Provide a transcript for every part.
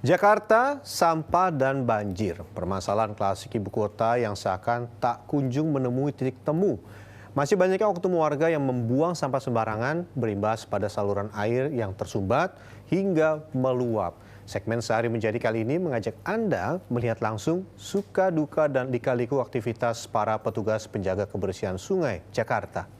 Jakarta, sampah dan banjir. Permasalahan klasik ibu kota yang seakan tak kunjung menemui titik temu. Masih banyaknya oknum warga yang membuang sampah sembarangan berimbas pada saluran air yang tersumbat hingga meluap. Segmen Sehari Menjadi kali ini mengajak Anda melihat langsung suka duka dan lika-liku aktivitas para petugas penjaga kebersihan sungai Jakarta.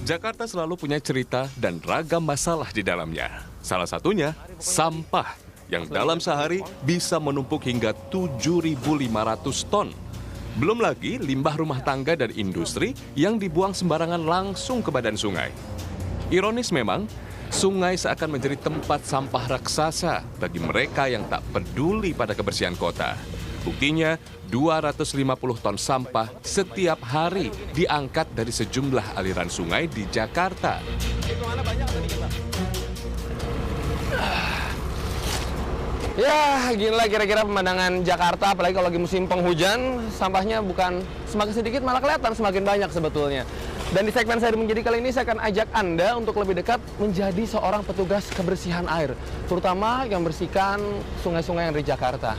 Jakarta selalu punya cerita dan ragam masalah di dalamnya. Salah satunya sampah yang dalam sehari bisa menumpuk hingga 7.500 ton. Belum lagi limbah rumah tangga dan industri yang dibuang sembarangan langsung ke badan sungai. Ironis memang, sungai seakan menjadi tempat sampah raksasa bagi mereka yang tak peduli pada kebersihan kota. Buktinya, 250 ton sampah setiap hari diangkat dari sejumlah aliran sungai di Jakarta. Ya, ginilah kira-kira pemandangan Jakarta, apalagi kalau lagi musim penghujan, sampahnya bukan semakin sedikit, malah kelihatan semakin banyak sebetulnya. Dan di segmen Saya Menjadi kali ini, saya akan ajak Anda untuk lebih dekat menjadi seorang petugas kebersihan air, terutama yang bersihkan sungai-sungai yang ada di Jakarta.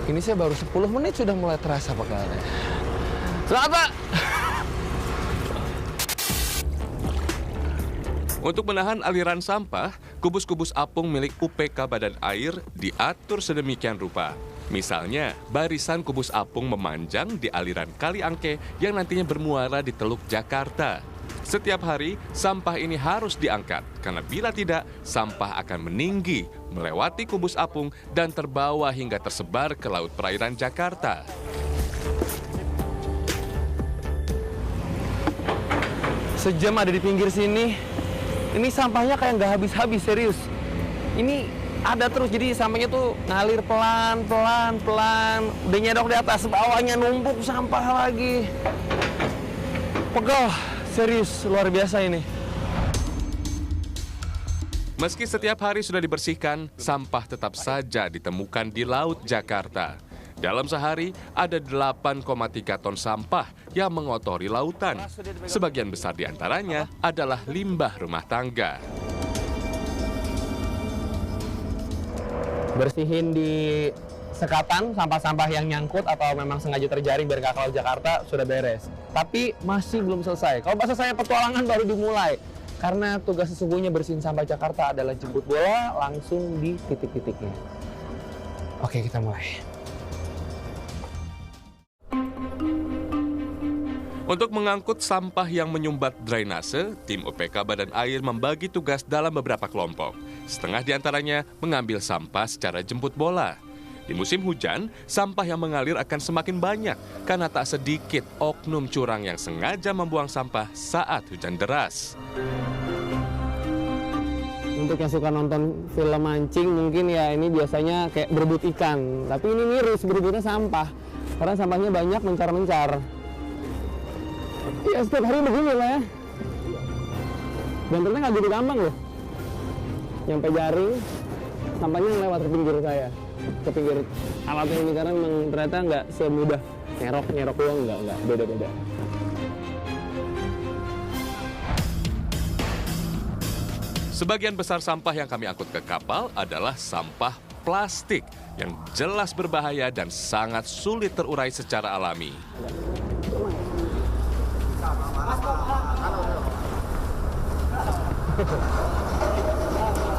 Ini saya baru 10 menit sudah mulai terasa pegalnya. Selamat, Pak! Untuk menahan aliran sampah, kubus-kubus apung milik UPK Badan Air diatur sedemikian rupa. Misalnya, barisan kubus apung memanjang di aliran Kali Angke yang nantinya bermuara di Teluk Jakarta. Setiap hari, sampah ini harus diangkat, karena bila tidak, sampah akan meninggi, melewati kubus apung, dan terbawa hingga tersebar ke laut perairan Jakarta. Sejam ada di pinggir sini, ini sampahnya kayak nggak habis-habis, serius. Ini ada terus, jadi sampahnya tuh ngalir pelan. Udah nyedok di atas, bawahnya numpuk sampah lagi. Pegel, serius, luar biasa ini. Meski setiap hari sudah dibersihkan, sampah tetap saja ditemukan di Laut Jakarta. Dalam sehari, ada 8,3 ton sampah yang mengotori lautan. Sebagian besar diantaranya adalah limbah rumah tangga. Bersihin di sekatan sampah-sampah yang nyangkut atau memang sengaja terjaring biar nggak ke Laut Jakarta sudah beres. Tapi masih belum selesai. Kalau bahasa saya, petualangan baru dimulai. Karena tugas sesungguhnya bersihin sampah Jakarta adalah jemput bola langsung di titik-titiknya. Oke, kita mulai. Untuk mengangkut sampah yang menyumbat drainase, tim UPK Badan Air membagi tugas dalam beberapa kelompok. Setengah diantaranya mengambil sampah secara jemput bola. Di musim hujan, sampah yang mengalir akan semakin banyak karena tak sedikit oknum curang yang sengaja membuang sampah saat hujan deras. Untuk yang suka nonton film mancing, mungkin ya ini biasanya kayak berebut ikan. Tapi ini miris, berebutnya sampah. Karena sampahnya banyak mencar-mencar. Ya setiap hari begini lah ya. Dan ternyata nggak gitu gampang loh. Nyampe jaring, sampahnya lewat ke pinggir saya. Ke pinggir alatnya ini, karena memang ternyata nggak semudah nyerok doang, nggak, beda-beda. Sebagian besar sampah yang kami angkut ke kapal adalah sampah plastik yang jelas berbahaya dan sangat sulit terurai secara alami.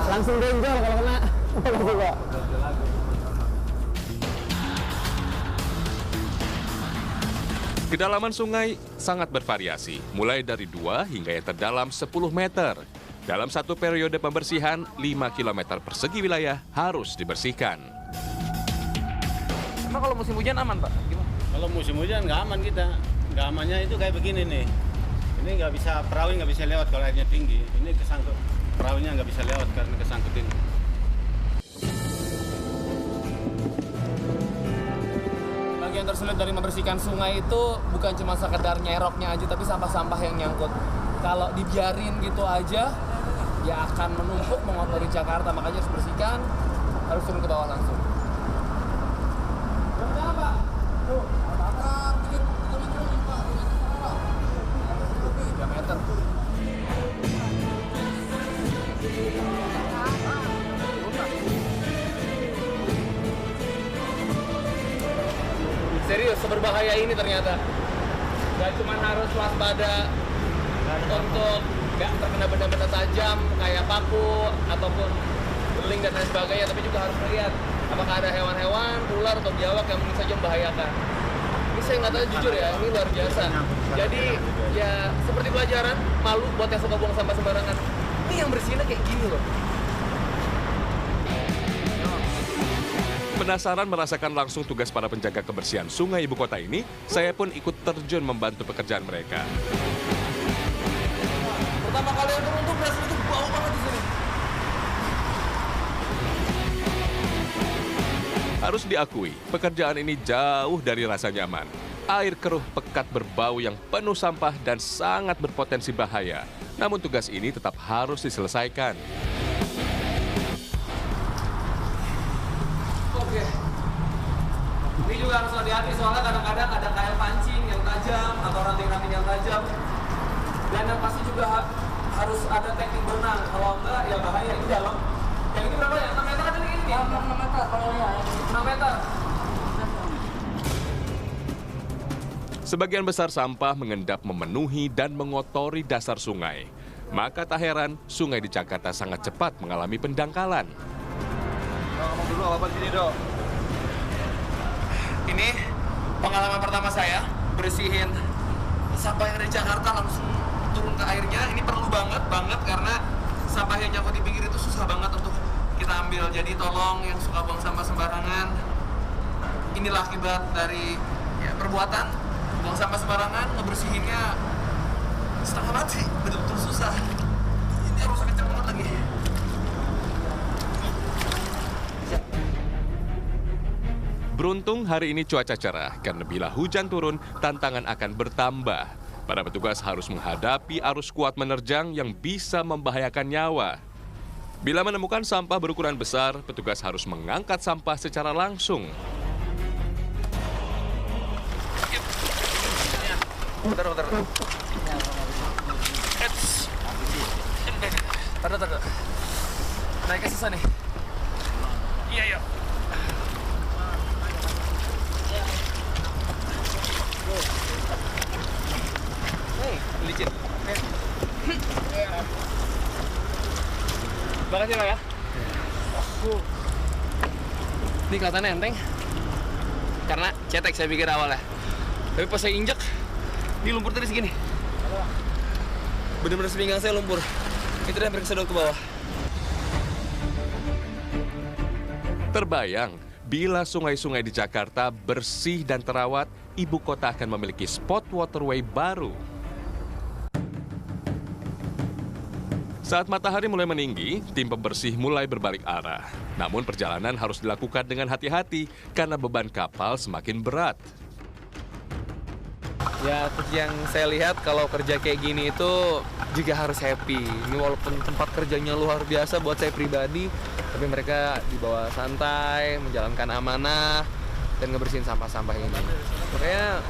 Langsung benjol kalau kena. Kedalaman sungai sangat bervariasi, mulai dari 2 hingga yang terdalam 10 meter. Dalam satu periode pembersihan, 5 km persegi wilayah harus dibersihkan. Emang kalau musim hujan aman, Pak? Gimana? Kalau musim hujan nggak aman kita. Nggak amannya itu kayak begini nih. Ini nggak bisa, perahu nggak bisa lewat kalau airnya tinggi. Ini kesangkut, perahunya nggak bisa lewat karena kesangkut ini. Bagian tersulit dari membersihkan sungai itu bukan cuma sekedar nyeroknya aja, tapi sampah-sampah yang nyangkut. Kalau dibiarin gitu aja, ya akan menumpuk, mengotori Jakarta. Makanya harus bersihkan, harus turun ke bawah langsung. seberbahaya ini ternyata. Gak cuma harus waspada untuk gak terkena benda-benda tajam kayak paku ataupun beling dan lain sebagainya, tapi juga harus melihat apakah ada hewan-hewan, ular atau biawak yang mungkin saja membahayakan. Ini saya nggak tahu jujur ya, ini luar biasa. Jadi ya seperti pelajaran, malu buat yang suka buang sampah sembarangan. Ini yang bersihinnya kayak gini loh. Penasaran merasakan langsung tugas para penjaga kebersihan sungai ibu kota ini, saya pun ikut terjun membantu pekerjaan mereka. Pertama kali yang turun tuh berasa itu bau banget di sini. Harus diakui, pekerjaan ini jauh dari rasa nyaman. Air keruh pekat berbau yang penuh sampah dan sangat berpotensi bahaya. Namun tugas ini tetap harus diselesaikan. Oke. Ini juga harus hati-hati soalnya kadang-kadang ada kail pancing yang tajam atau ranting-ranting yang tajam. Dan yang pasti juga harus ada teknik berenang. Kalau enggak ya bahaya. Ini dalam. Yang ini berapa ya? 6 meter kan ini? 6 meter kalau ya. 6 meter. Sebagian besar sampah mengendap memenuhi dan mengotori dasar sungai. Maka tak heran, sungai di Jakarta sangat cepat mengalami pendangkalan. Ngomong dulu apa di sini, Dok? Ini pengalaman pertama saya bersihin sampah yang ada di Jakarta langsung turun ke airnya. Ini perlu banget karena sampah yang nyangkut di pinggir itu susah banget untuk kita ambil. Jadi tolong yang suka buang sampah sembarangan, inilah akibat dari perbuatan buang sampah sembarangan, ngebersihinnya setengah mati, betul-betul susah. Ini harus kencang banget lagi. Beruntung hari ini cuaca cerah, karena bila hujan turun, tantangan akan bertambah. Para petugas harus menghadapi arus kuat menerjang yang bisa membahayakan nyawa. Bila menemukan sampah berukuran besar, petugas harus mengangkat sampah secara langsung. Bentar. Bentar. Naiknya susah nih. Iya. Licin. Makasih Pak ya. Ini kelihatannya enteng. Karena cetek saya pikir awalnya. Tapi pas saya injek, ini lumpur tadi segini. Bener-bener sepinggang saya lumpur. Itu dia hampir kesedot ke bawah. Terbayang, bila sungai-sungai di Jakarta bersih dan terawat, ibu kota akan memiliki spot waterway baru. Saat matahari mulai meninggi, tim pembersih mulai berbalik arah. Namun perjalanan harus dilakukan dengan hati-hati karena beban kapal semakin berat. Ya, yang saya lihat kalau kerja kayak gini itu juga harus happy. Ini walaupun tempat kerjanya luar biasa buat saya pribadi, tapi mereka dibawa santai, menjalankan amanah, dan ngebersihin sampah-sampah ini. Makanya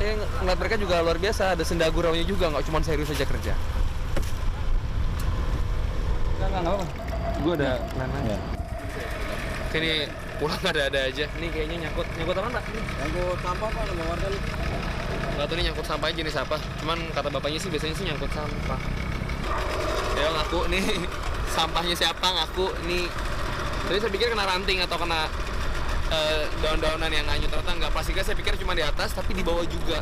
saya ngeliat mereka juga luar biasa, ada senda guraunya juga, nggak cuma serius aja kerja. Nggak apa-apa. Gue ada nanya. Ini pulang ada-ada aja. Ini kayaknya nyangkut apa Pak? Nyangkut sampah, Pak, sama warga lu. Nggak tahu nih nyangkut sampahnya jenis apa. Cuman kata bapaknya sih biasanya sih nyangkut sampah. Ya ngaku nih sampahnya siapa ngaku nih. Tadi saya pikir kena ranting atau kena daun-daunan yang hanyut, ternyata nggak. Plastiknya saya pikir cuma di atas tapi di bawah juga.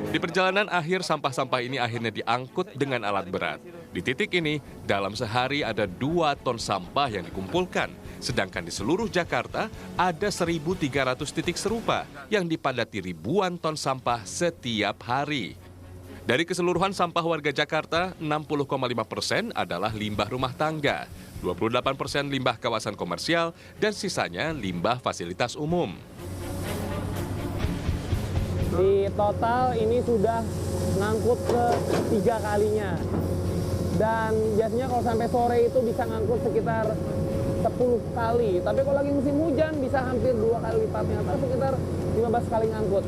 Di perjalanan akhir, sampah-sampah ini akhirnya diangkut dengan alat berat. Di titik ini, dalam sehari ada 2 ton sampah yang dikumpulkan. Sedangkan di seluruh Jakarta, ada 1.300 titik serupa yang dipadati ribuan ton sampah setiap hari. Dari keseluruhan sampah warga Jakarta, 60,5% adalah limbah rumah tangga, 28% limbah kawasan komersial, dan sisanya limbah fasilitas umum. Di total ini sudah ngangkut ke 3 kalinya. Dan biasanya kalau sampai sore itu bisa ngangkut sekitar 10 kali. Tapi kalau lagi musim hujan bisa hampir 2 kali lipatnya, atau sekitar 15 kali ngangkut.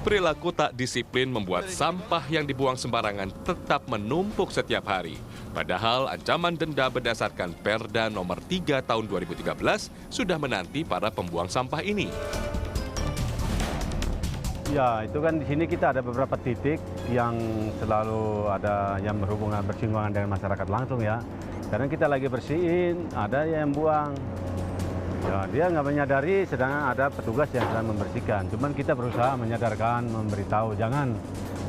Perilaku tak disiplin membuat sampah yang dibuang sembarangan tetap menumpuk setiap hari. Padahal ancaman denda berdasarkan Perda nomor 3 tahun 2013 sudah menanti para pembuang sampah ini. Ya, itu kan di sini kita ada beberapa titik yang selalu ada yang bersinggungan dengan masyarakat langsung ya. Karena kita lagi bersihin, ada yang buang. Ya, dia nggak menyadari, sedangkan ada petugas yang sedang membersihkan. Cuman kita berusaha menyadarkan, memberitahu, jangan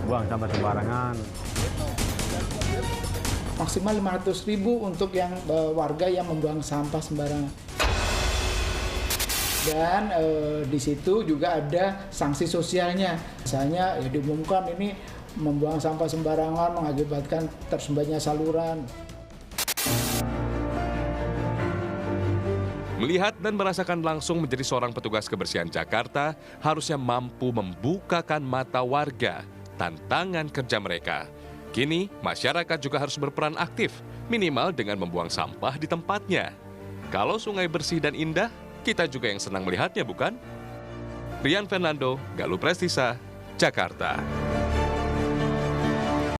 buang sampah sembarangan. Maksimal 500.000 untuk yang warga yang membuang sampah sembarangan. Dan di situ juga ada sanksi sosialnya. Misalnya ya diumumkan ini membuang sampah sembarangan mengakibatkan tersumbatnya saluran. Melihat dan merasakan langsung menjadi seorang petugas kebersihan Jakarta harusnya mampu membukakan mata warga tantangan kerja mereka. Kini, masyarakat juga harus berperan aktif, minimal dengan membuang sampah di tempatnya. Kalau sungai bersih dan indah, kita juga yang senang melihatnya, bukan? Rian Fernando, Galuh Prestisa, Jakarta.